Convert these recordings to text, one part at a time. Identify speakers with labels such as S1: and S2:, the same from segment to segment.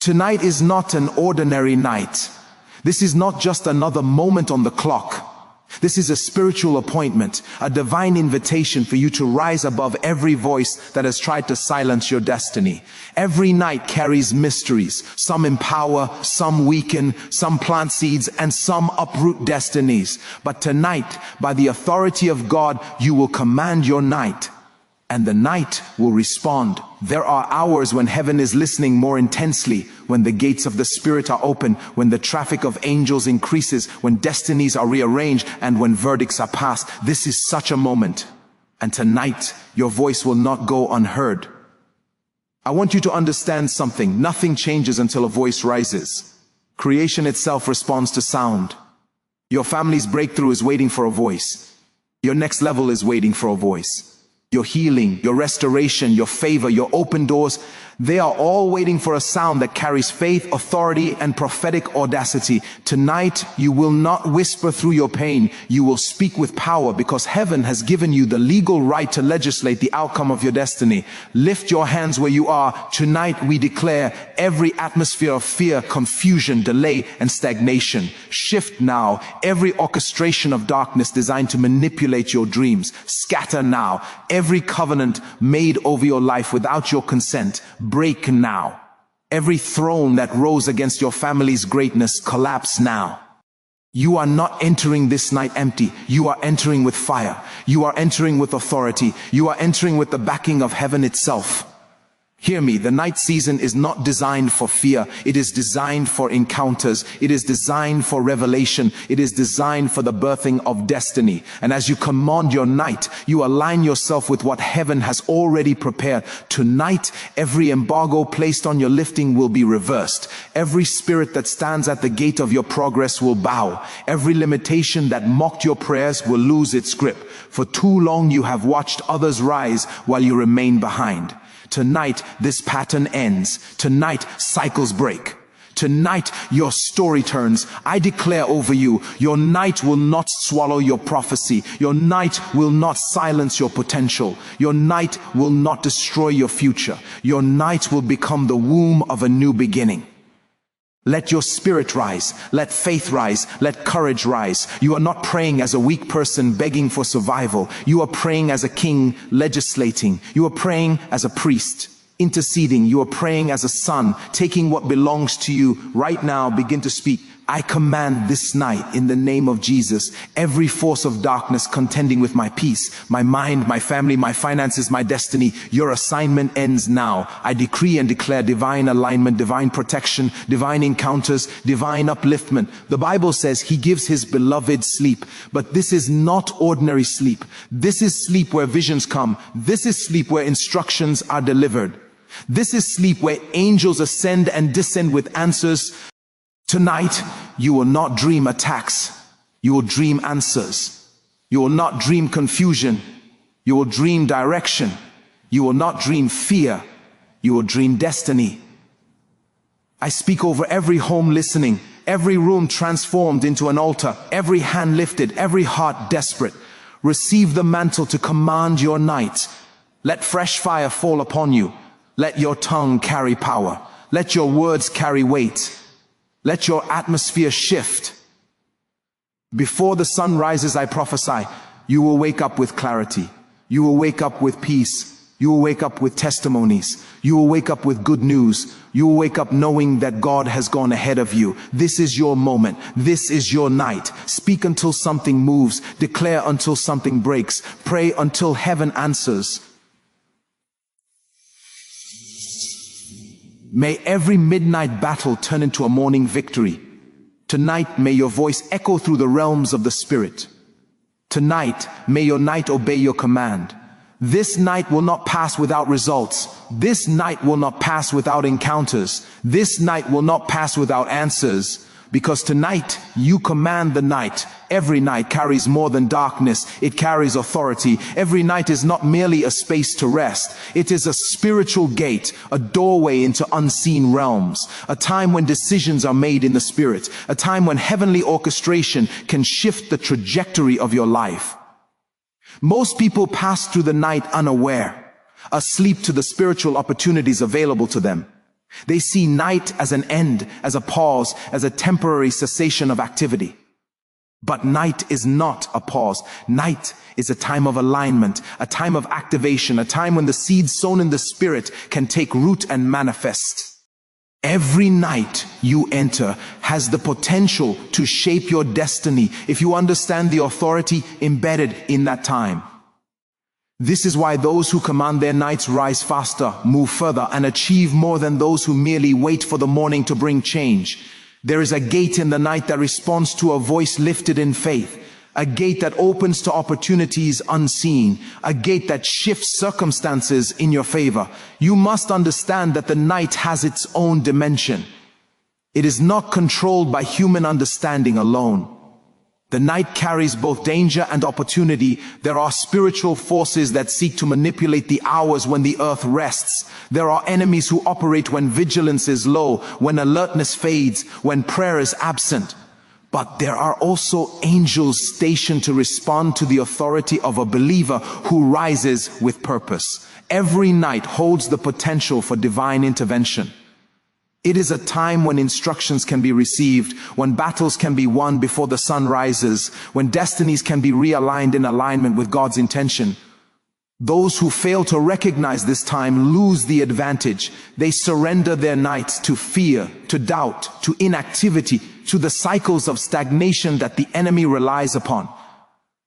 S1: Tonight is not an ordinary night. This is not just another moment on the clock. This is a spiritual appointment, a divine invitation for you to rise above every voice that has tried to silence your destiny. Every night carries mysteries. Some empower, some weaken, some plant seeds, and some uproot destinies. But tonight, by the authority of God, you will command your night, and the night will respond. There are hours when heaven is listening more intensely, when the gates of the Spirit are open, when the traffic of angels increases, when destinies are rearranged, and when verdicts are passed. This is such a moment. And tonight, your voice will not go unheard. I want you to understand something. Nothing changes until a voice rises. Creation itself responds to sound. Your family's breakthrough is waiting for a voice. Your next level is waiting for a voice. Your healing, your restoration, your favor, your open doors, they are all waiting for a sound that carries faith, authority, and prophetic audacity. Tonight, you will not whisper through your pain. You will speak with power, because heaven has given you the legal right to legislate the outcome of your destiny. Lift your hands where you are. Tonight, we declare every atmosphere of fear, confusion, delay, and stagnation. Shift now. Every orchestration of darkness designed to manipulate your dreams, scatter now. Every covenant made over your life without your consent, break now. Every throne that rose against your family's greatness, collapse now. You are not entering this night empty. You are entering with fire. You are entering with authority. You are entering with the backing of heaven itself. Hear me, the night season is not designed for fear. It is designed for encounters. It is designed for revelation. It is designed for the birthing of destiny. And as you command your night, you align yourself with what heaven has already prepared. Tonight, every embargo placed on your lifting will be reversed. Every spirit that stands at the gate of your progress will bow. Every limitation that mocked your prayers will lose its grip. For too long you have watched others rise while you remain behind. Tonight, this pattern ends. Tonight, cycles break. Tonight, your story turns. I declare over you, your night will not swallow your prophecy. Your night will not silence your potential. Your night will not destroy your future. Your night will become the womb of a new beginning. Let your spirit rise. Let faith rise. Let courage rise. You are not praying as a weak person begging for survival. You are praying as a king legislating. You are praying as a priest interceding. You are praying as a son, taking what belongs to you. Right now, begin to speak. I command this night in the name of Jesus, every force of darkness contending with my peace, my mind, my family, my finances, my destiny, your assignment ends now. I decree and declare divine alignment, divine protection, divine encounters, divine upliftment. The Bible says he gives his beloved sleep, but this is not ordinary sleep. This is sleep where visions come. This is sleep where instructions are delivered. This is sleep where angels ascend and descend with answers. Tonight, you will not dream attacks. You will dream answers. You will not dream confusion. You will dream direction. You will not dream fear. You will dream destiny. I speak over every home listening, every room transformed into an altar, every hand lifted, every heart desperate. Receive the mantle to command your night. Let fresh fire fall upon you. Let your tongue carry power. Let your words carry weight. Let your atmosphere shift. Before the sun rises, I prophesy, you will wake up with clarity. You will wake up with peace. You will wake up with testimonies. You will wake up with good news. You will wake up knowing that God has gone ahead of you. This is your moment. This is your night. Speak until something moves. Declare until something breaks. Pray until heaven answers. May every midnight battle turn into a morning victory. Tonight, may your voice echo through the realms of the Spirit. Tonight, may your night obey your command. This night will not pass without results. This night will not pass without encounters. This night will not pass without answers. Because tonight, you command the night. Every night carries more than darkness. It carries authority. Every night is not merely a space to rest. It is a spiritual gate, a doorway into unseen realms. A time when decisions are made in the Spirit. A time when heavenly orchestration can shift the trajectory of your life. Most people pass through the night unaware, asleep to the spiritual opportunities available to them. They see night as an end, as a pause, as a temporary cessation of activity. But night is not a pause. Night is a time of alignment, a time of activation, a time when the seeds sown in the Spirit can take root and manifest. Every night you enter has the potential to shape your destiny if you understand the authority embedded in that time. This is why those who command their nights rise faster, move further, and achieve more than those who merely wait for the morning to bring change. There is a gate in the night that responds to a voice lifted in faith, a gate that opens to opportunities unseen, a gate that shifts circumstances in your favor. You must understand that the night has its own dimension. It is not controlled by human understanding alone. The night carries both danger and opportunity. There are spiritual forces that seek to manipulate the hours when the earth rests. There are enemies who operate when vigilance is low, when alertness fades, when prayer is absent. But there are also angels stationed to respond to the authority of a believer who rises with purpose. Every night holds the potential for divine intervention. It is a time when instructions can be received, when battles can be won before the sun rises, when destinies can be realigned in alignment with God's intention. Those who fail to recognize this time lose the advantage. They surrender their nights to fear, to doubt, to inactivity, to the cycles of stagnation that the enemy relies upon.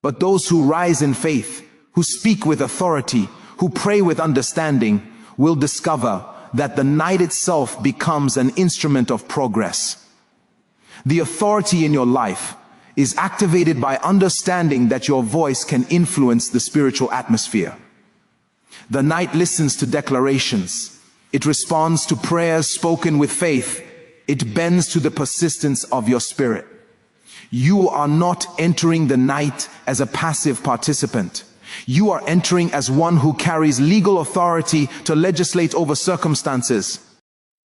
S1: But those who rise in faith, who speak with authority, who pray with understanding, will discover that the night itself becomes an instrument of progress. The authority in your life is activated by understanding that your voice can influence the spiritual atmosphere. The night listens to declarations. It responds to prayers spoken with faith. It bends to the persistence of your spirit. You are not entering the night as a passive participant. You are entering as one who carries legal authority to legislate over circumstances.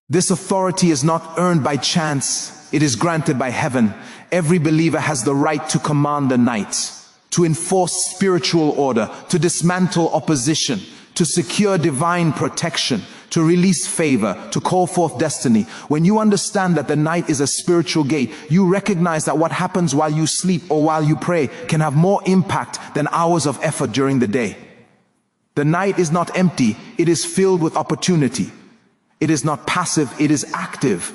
S1: This authority is not earned by chance. It is granted by heaven. Every believer has the right to command the night, to enforce spiritual order, to dismantle opposition, to secure divine protection, to release favor, to call forth destiny. When you understand that the night is a spiritual gate, you recognize that what happens while you sleep or while you pray can have more impact than hours of effort during the day. The night is not empty, it is filled with opportunity. It is not passive, it is active.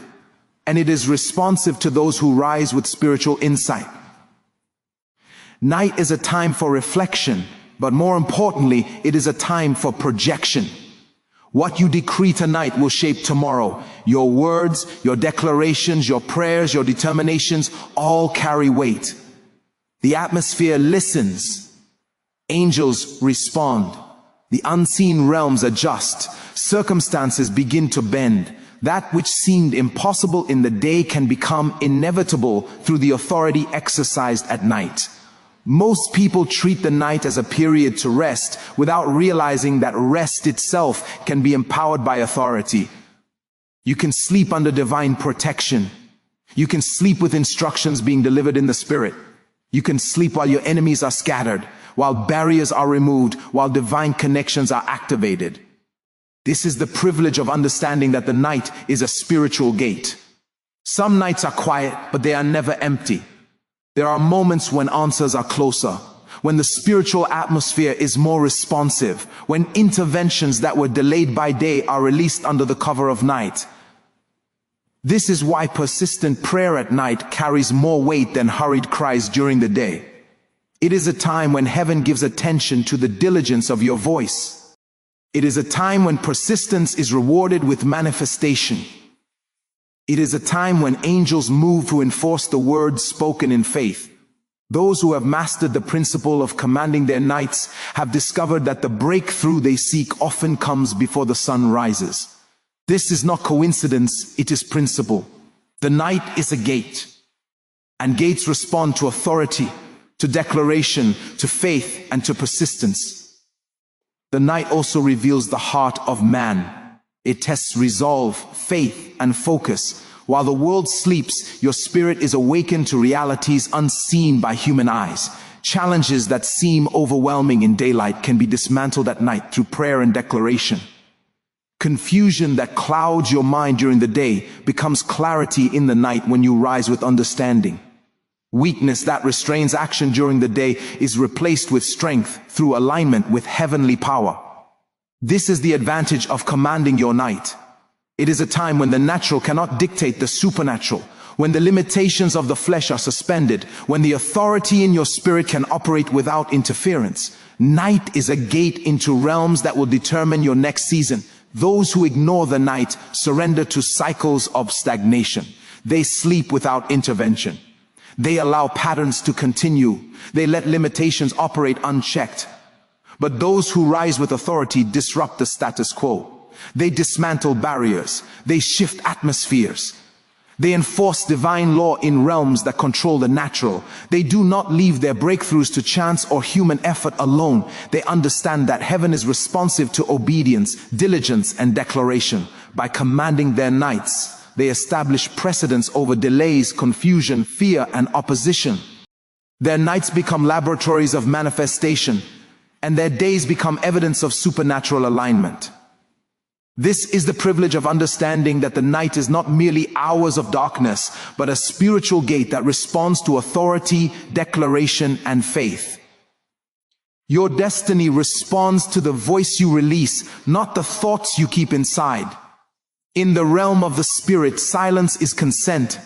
S1: And it is responsive to those who rise with spiritual insight. Night is a time for reflection, but more importantly, it is a time for projection. What you decree tonight will shape tomorrow. Your words, your declarations, your prayers, your determinations all carry weight. The atmosphere listens. Angels respond. The unseen realms adjust. Circumstances begin to bend. That which seemed impossible in the day can become inevitable through the authority exercised at night. Most people treat the night as a period to rest without realizing that rest itself can be empowered by authority. You can sleep under divine protection. You can sleep with instructions being delivered in the Spirit. You can sleep while your enemies are scattered, while barriers are removed, while divine connections are activated. This is the privilege of understanding that the night is a spiritual gate. Some nights are quiet, but they are never empty. There are moments when answers are closer, when the spiritual atmosphere is more responsive, when interventions that were delayed by day are released under the cover of night. This is why persistent prayer at night carries more weight than hurried cries during the day. It is a time when heaven gives attention to the diligence of your voice. It is a time when persistence is rewarded with manifestation. It is a time when angels move to enforce the words spoken in faith. Those who have mastered the principle of commanding their nights have discovered that the breakthrough they seek often comes before the sun rises. This is not coincidence, it is principle. The night is a gate, and gates respond to authority, to declaration, to faith, and to persistence. The night also reveals the heart of man. It tests resolve, faith, and focus. While the world sleeps, your spirit is awakened to realities unseen by human eyes. Challenges that seem overwhelming in daylight can be dismantled at night through prayer and declaration. Confusion that clouds your mind during the day becomes clarity in the night when you rise with understanding. Weakness that restrains action during the day is replaced with strength through alignment with heavenly power. This is the advantage of commanding your night. It is a time when the natural cannot dictate the supernatural, when the limitations of the flesh are suspended, when the authority in your spirit can operate without interference. Night is a gate into realms that will determine your next season. Those who ignore the night surrender to cycles of stagnation. They sleep without intervention. They allow patterns to continue. They let limitations operate unchecked. But those who rise with authority disrupt the status quo. They dismantle barriers. They shift atmospheres. They enforce divine law in realms that control the natural. They do not leave their breakthroughs to chance or human effort alone. They understand that heaven is responsive to obedience, diligence, and declaration. By commanding their nights, they establish precedence over delays, confusion, fear, and opposition. Their nights become laboratories of manifestation, and their days become evidence of supernatural alignment. This is the privilege of understanding that the night is not merely hours of darkness, but a spiritual gate that responds to authority, declaration, and faith. Your destiny responds to the voice you release, not the thoughts you keep inside. In the realm of the spirit, silence is consent.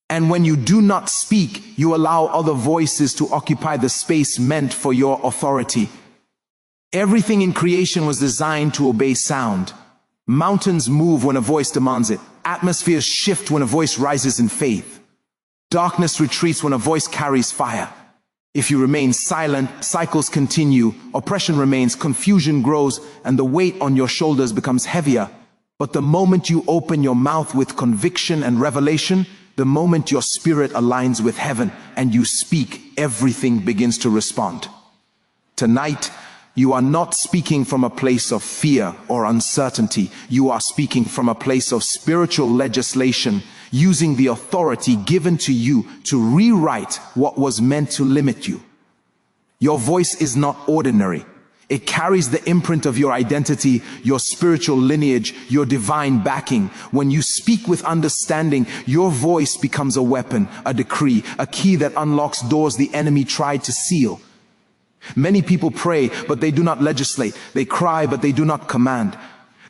S1: And when you do not speak, you allow other voices to occupy the space meant for your authority. Everything in creation was designed to obey sound. Mountains move when a voice demands it. Atmospheres shift when a voice rises in faith. Darkness retreats when a voice carries fire. If you remain silent, cycles continue, oppression remains, confusion grows, and the weight on your shoulders becomes heavier. But the moment you open your mouth with conviction and revelation, the moment your spirit aligns with heaven and you speak, everything begins to respond. Tonight, you are not speaking from a place of fear or uncertainty. You are speaking from a place of spiritual legislation, using the authority given to you to rewrite what was meant to limit you. Your voice is not ordinary. It carries the imprint of your identity, your spiritual lineage, your divine backing. When you speak with understanding, your voice becomes a weapon, a decree, a key that unlocks doors the enemy tried to seal. Many people pray, but they do not legislate. They cry, but they do not command.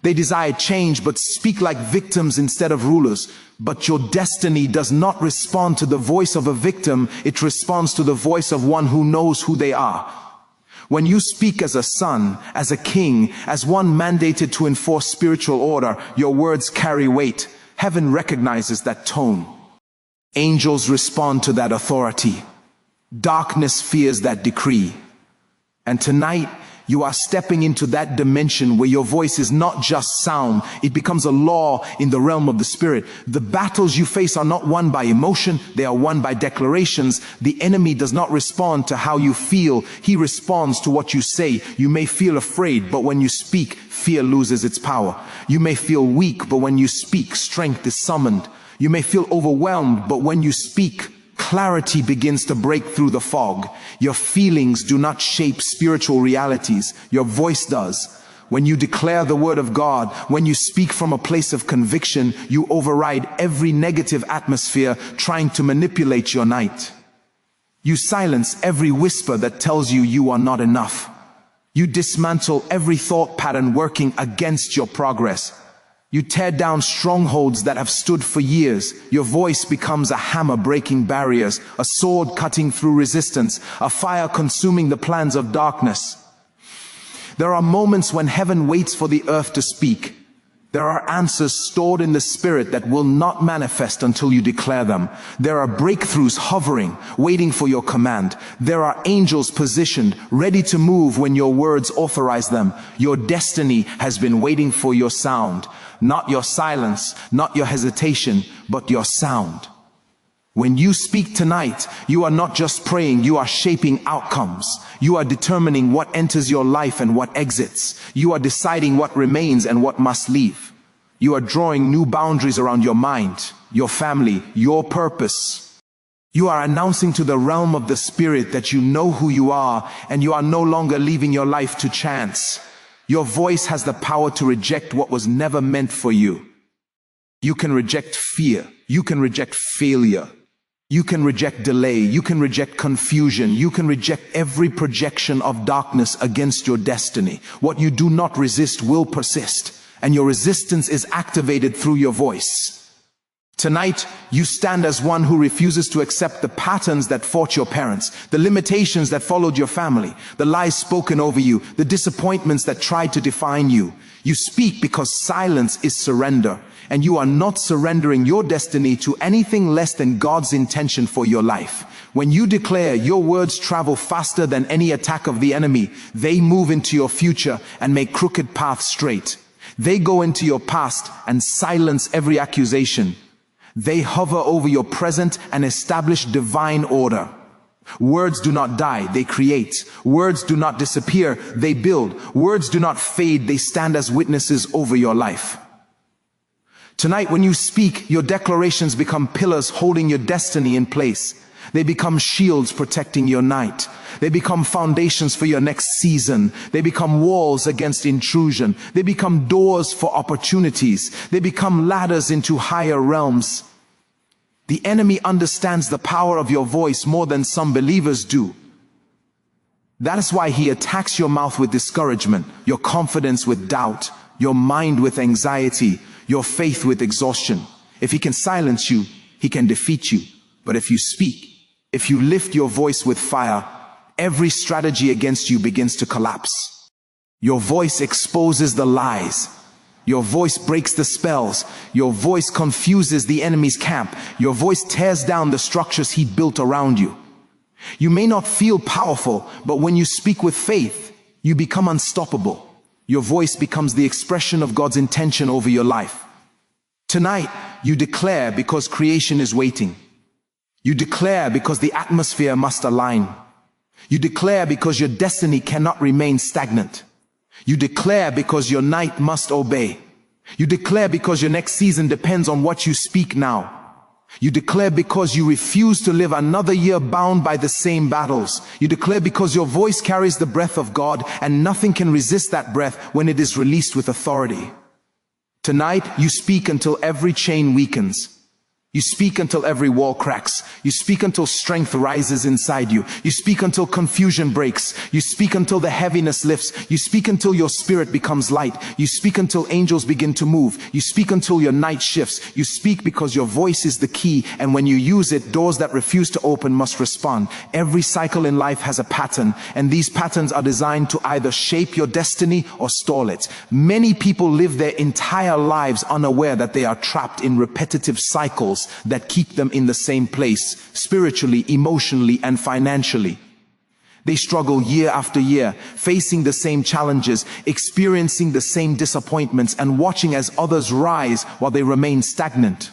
S1: They desire change, but speak like victims instead of rulers. But your destiny does not respond to the voice of a victim. It responds to the voice of one who knows who they are. When you speak as a son, as a king, as one mandated to enforce spiritual order, your words carry weight. Heaven recognizes that tone. Angels respond to that authority. Darkness fears that decree. And tonight, you are stepping into that dimension where your voice is not just sound, it becomes a law in the realm of the spirit. The battles you face are not won by emotion, they are won by declarations. The enemy does not respond to how you feel, he responds to what you say. You may feel afraid, but when you speak, fear loses its power. You may feel weak, but when you speak, strength is summoned. You may feel overwhelmed, but when you speak, clarity begins to break through the fog. Your feelings do not shape spiritual realities. Your voice does. When you declare the word of God, when you speak from a place of conviction, you override every negative atmosphere trying to manipulate your night. You silence every whisper that tells you you are not enough. You dismantle every thought pattern working against your progress. You tear down strongholds that have stood for years. Your voice becomes a hammer breaking barriers, a sword cutting through resistance, a fire consuming the plans of darkness. There are moments when heaven waits for the earth to speak. There are answers stored in the spirit that will not manifest until you declare them. There are breakthroughs hovering, waiting for your command. There are angels positioned, ready to move when your words authorize them. Your destiny has been waiting for your sound. Not your silence, not your hesitation, but your sound. When you speak tonight, you are not just praying, you are shaping outcomes. You are determining what enters your life and what exits. You are deciding what remains and what must leave. You are drawing new boundaries around your mind, your family, your purpose. You are announcing to the realm of the spirit that you know who you are and you are no longer leaving your life to chance. Your voice has the power to reject what was never meant for you. You can reject fear. You can reject failure. You can reject delay. You can reject confusion. You can reject every projection of darkness against your destiny. What you do not resist will persist, and your resistance is activated through your voice. Tonight, you stand as one who refuses to accept the patterns that fought your parents, the limitations that followed your family, the lies spoken over you, the disappointments that tried to define you. You speak because silence is surrender, and you are not surrendering your destiny to anything less than God's intention for your life. When you declare, your words travel faster than any attack of the enemy. They move into your future and make crooked paths straight. They go into your past and silence every accusation. They hover over your present and establish divine order. Words do not die, they create. Words do not disappear, they build. Words do not fade, they stand as witnesses over your life. Tonight, when you speak, your declarations become pillars holding your destiny in place. They become shields protecting your night. They become foundations for your next season. They become walls against intrusion. They become doors for opportunities. They become ladders into higher realms. The enemy understands the power of your voice more than some believers do. That is why he attacks your mouth with discouragement, your confidence with doubt, your mind with anxiety, your faith with exhaustion. If he can silence you, he can defeat you. But if you speak, if you lift your voice with fire, every strategy against you begins to collapse. Your voice exposes the lies. Your voice breaks the spells. Your voice confuses the enemy's camp. Your voice tears down the structures he built around you. You may not feel powerful, but when you speak with faith, you become unstoppable. Your voice becomes the expression of God's intention over your life. Tonight, you declare because creation is waiting. You declare because the atmosphere must align. You declare because your destiny cannot remain stagnant. You declare because your night must obey. You declare because your next season depends on what you speak now. You declare because you refuse to live another year bound by the same battles. You declare because your voice carries the breath of God, and nothing can resist that breath when it is released with authority. Tonight, you speak until every chain weakens. You speak until every wall cracks. You speak until strength rises inside you. You speak until confusion breaks. You speak until the heaviness lifts. You speak until your spirit becomes light. You speak until angels begin to move. You speak until your night shifts. You speak because your voice is the key, and when you use it, doors that refuse to open must respond. Every cycle in life has a pattern, and these patterns are designed to either shape your destiny or stall it. Many people live their entire lives unaware that they are trapped in repetitive cycles that keep them in the same place, spiritually, emotionally, and financially. They struggle year after year, facing the same challenges, experiencing the same disappointments, and watching as others rise while they remain stagnant.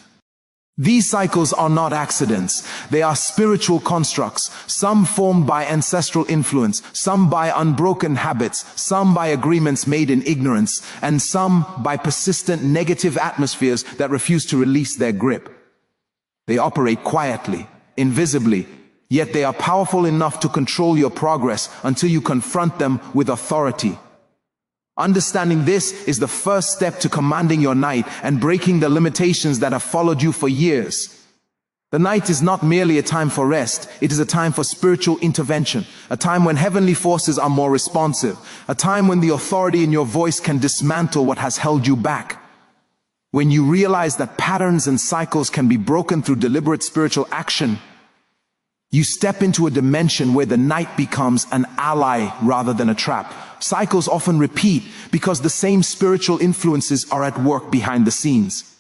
S1: These cycles are not accidents. They are spiritual constructs, some formed by ancestral influence, some by unbroken habits, some by agreements made in ignorance, and some by persistent negative atmospheres that refuse to release their grip. They operate quietly, invisibly, yet they are powerful enough to control your progress until you confront them with authority. Understanding this is the first step to commanding your night and breaking the limitations that have followed you for years. The night is not merely a time for rest, it is a time for spiritual intervention, a time when heavenly forces are more responsive, a time when the authority in your voice can dismantle what has held you back. When you realize that patterns and cycles can be broken through deliberate spiritual action, you step into a dimension where the night becomes an ally rather than a trap. Cycles often repeat because the same spiritual influences are at work behind the scenes.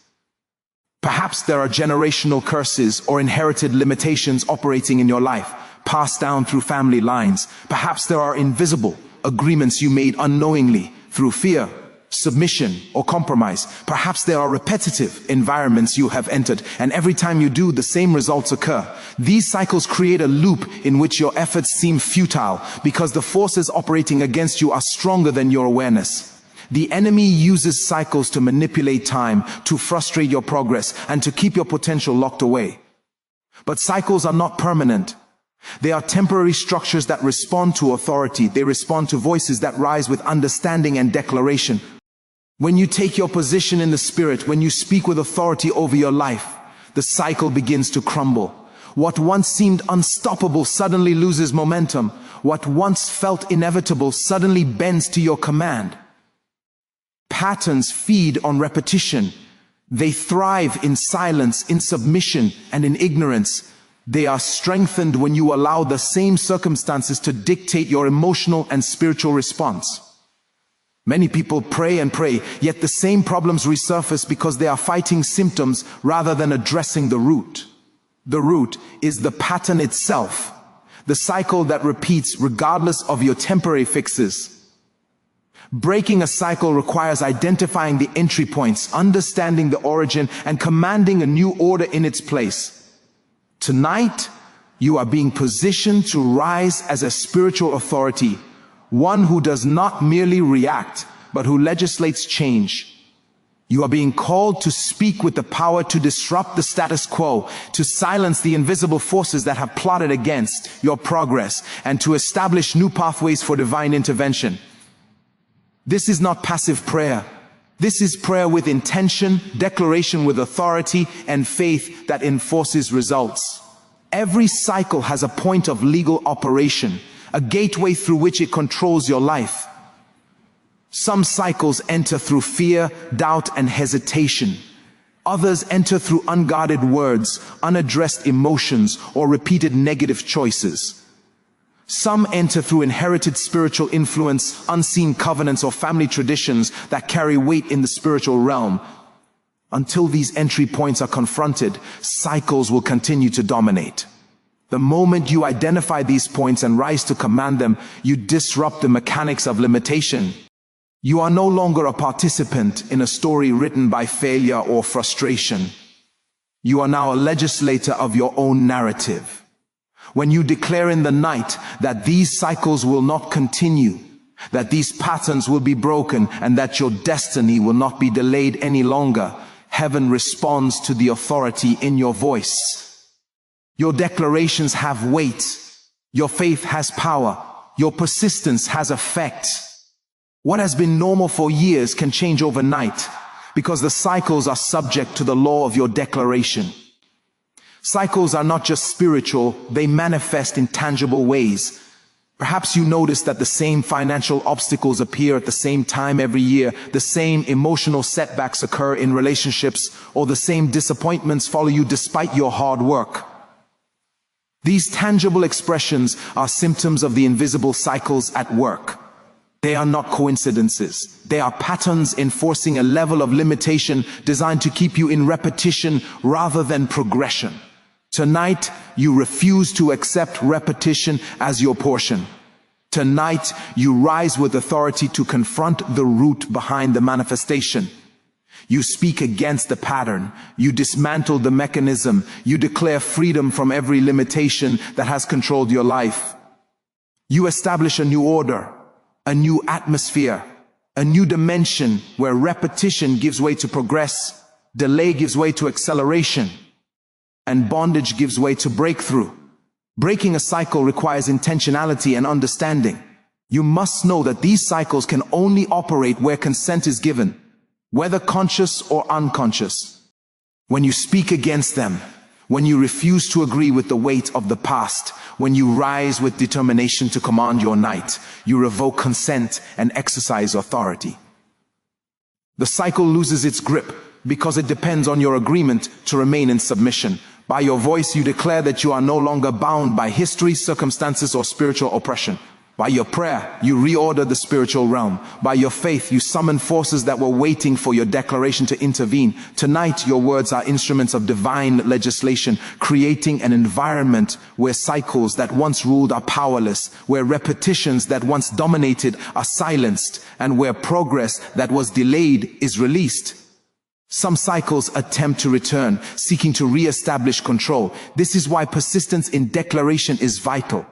S1: Perhaps there are generational curses or inherited limitations operating in your life, passed down through family lines. Perhaps there are invisible agreements you made unknowingly through fear, submission, or compromise. Perhaps there are repetitive environments you have entered, and every time you do, the same results occur. These cycles create a loop in which your efforts seem futile because the forces operating against you are stronger than your awareness. The enemy uses cycles to manipulate time, to frustrate your progress, and to keep your potential locked away. But cycles are not permanent. They are temporary structures that respond to authority. They respond to voices that rise with understanding and declaration. When you take your position in the Spirit, when you speak with authority over your life, the cycle begins to crumble. What once seemed unstoppable suddenly loses momentum. What once felt inevitable suddenly bends to your command. Patterns feed on repetition. They thrive in silence, in submission, and in ignorance. They are strengthened when you allow the same circumstances to dictate your emotional and spiritual response. Many people pray and pray, yet the same problems resurface because they are fighting symptoms rather than addressing the root. The root is the pattern itself, the cycle that repeats regardless of your temporary fixes. Breaking a cycle requires identifying the entry points, understanding the origin, and commanding a new order in its place. Tonight, you are being positioned to rise as a spiritual authority, one who does not merely react, but who legislates change. You are being called to speak with the power to disrupt the status quo, to silence the invisible forces that have plotted against your progress, and to establish new pathways for divine intervention. This is not passive prayer. This is prayer with intention, declaration with authority, and faith that enforces results. Every cycle has a point of legal operation, a gateway through which it controls your life. Some cycles enter through fear, doubt, and hesitation. Others enter through unguarded words, unaddressed emotions, or repeated negative choices. Some enter through inherited spiritual influence, unseen covenants, or family traditions that carry weight in the spiritual realm. Until these entry points are confronted, cycles will continue to dominate. The moment you identify these points and rise to command them, you disrupt the mechanics of limitation. You are no longer a participant in a story written by failure or frustration. You are now a legislator of your own narrative. When you declare in the night that these cycles will not continue, that these patterns will be broken, and that your destiny will not be delayed any longer, heaven responds to the authority in your voice. Your declarations have weight. Your faith has power. Your persistence has effect. What has been normal for years can change overnight, because the cycles are subject to the law of your declaration. Cycles are not just spiritual, they manifest in tangible ways. Perhaps you notice that the same financial obstacles appear at the same time every year, the same emotional setbacks occur in relationships, or the same disappointments follow you despite your hard work. These tangible expressions are symptoms of the invisible cycles at work. They are not coincidences. They are patterns enforcing a level of limitation designed to keep you in repetition rather than progression. Tonight, you refuse to accept repetition as your portion. Tonight, you rise with authority to confront the root behind the manifestation. You speak against the pattern. You dismantle the mechanism. You declare freedom from every limitation that has controlled your life. You establish a new order, a new atmosphere, a new dimension where repetition gives way to progress, delay gives way to acceleration, and bondage gives way to breakthrough. Breaking a cycle requires intentionality and understanding. You must know that these cycles can only operate where consent is given, whether conscious or unconscious. When you speak against them, when you refuse to agree with the weight of the past, when you rise with determination to command your night, you revoke consent and exercise authority. The cycle loses its grip because it depends on your agreement to remain in submission. By your voice, you declare that you are no longer bound by history, circumstances, or spiritual oppression. By your prayer, you reorder the spiritual realm. By your faith, you summon forces that were waiting for your declaration to intervene. Tonight, your words are instruments of divine legislation, creating an environment where cycles that once ruled are powerless, where repetitions that once dominated are silenced, and where progress that was delayed is released. Some cycles attempt to return, seeking to re-establish control. This is why persistence in declaration is vital.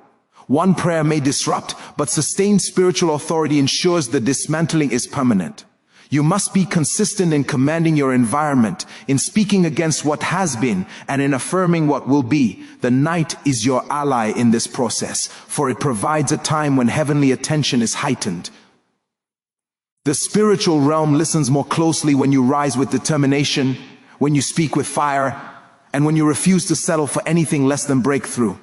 S1: One prayer may disrupt, but sustained spiritual authority ensures the dismantling is permanent. You must be consistent in commanding your environment, in speaking against what has been, and in affirming what will be. The night is your ally in this process, for it provides a time when heavenly attention is heightened. The spiritual realm listens more closely when you rise with determination, when you speak with fire, and when you refuse to settle for anything less than breakthrough.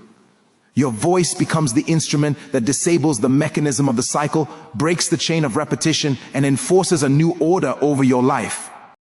S1: Your voice becomes the instrument that disables the mechanism of the cycle, breaks the chain of repetition, and enforces a new order over your life.